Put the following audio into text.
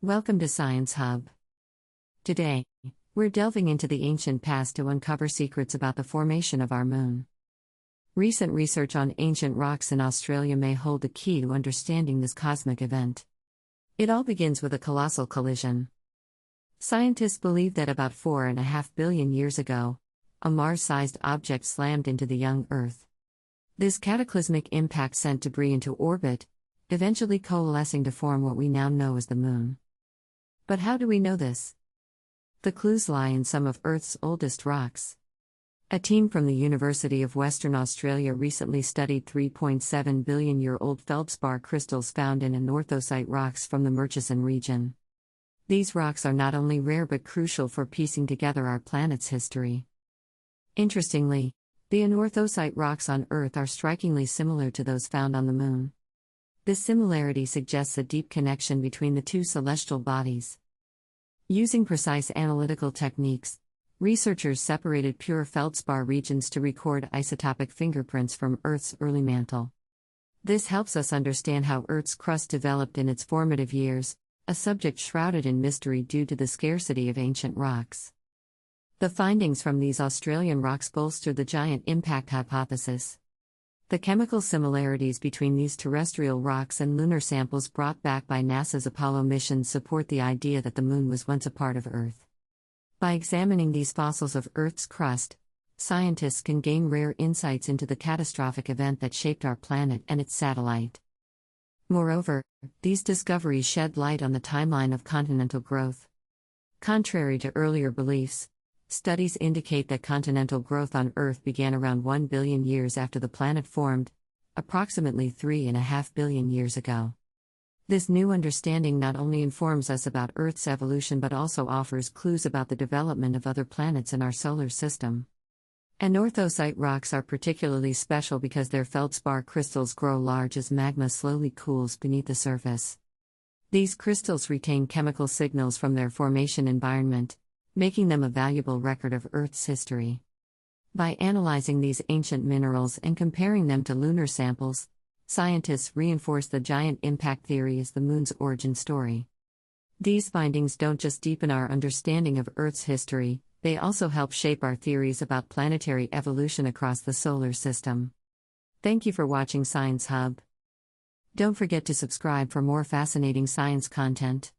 Welcome to Science Hub. Today, we're delving into the ancient past to uncover secrets about the formation of our moon. Recent research on ancient rocks in Australia may hold the key to understanding this cosmic event. It all begins with a colossal collision. Scientists believe that about 4.5 billion years ago, a Mars-sized object slammed into the young Earth. This cataclysmic impact sent debris into orbit, eventually coalescing to form what we now know as the Moon. But how do we know this? The clues lie in some of Earth's oldest rocks. A team from the University of Western Australia recently studied 3.7 billion-year-old feldspar crystals found in anorthosite rocks from the Murchison region. These rocks are not only rare but crucial for piecing together our planet's history. Interestingly, the anorthosite rocks on Earth are strikingly similar to those found on the Moon. This similarity suggests a deep connection between the two celestial bodies. Using precise analytical techniques, researchers separated pure feldspar regions to record isotopic fingerprints from Earth's early mantle. This helps us understand how Earth's crust developed in its formative years, a subject shrouded in mystery due to the scarcity of ancient rocks. The findings from these Australian rocks bolster the giant impact hypothesis. The chemical similarities between these terrestrial rocks and lunar samples brought back by NASA's Apollo missions support the idea that the Moon was once a part of Earth. By examining these fossils of Earth's crust, scientists can gain rare insights into the catastrophic event that shaped our planet and its satellite. Moreover, these discoveries shed light on the timeline of continental growth. Contrary to earlier beliefs, studies indicate that continental growth on Earth began around 1 billion years after the planet formed, approximately 3.5 billion years ago. This new understanding not only informs us about Earth's evolution but also offers clues about the development of other planets in our solar system. Anorthosite rocks are particularly special because their feldspar crystals grow large as magma slowly cools beneath the surface. These crystals retain chemical signals from their formation environment, making them a valuable record of Earth's history. By analyzing these ancient minerals and comparing them to lunar samples, scientists reinforce the giant impact theory as the Moon's origin story. These findings don't just deepen our understanding of Earth's history, they also help shape our theories about planetary evolution across the solar system. Thank you for watching Science Hub. Don't forget to subscribe for more fascinating science content.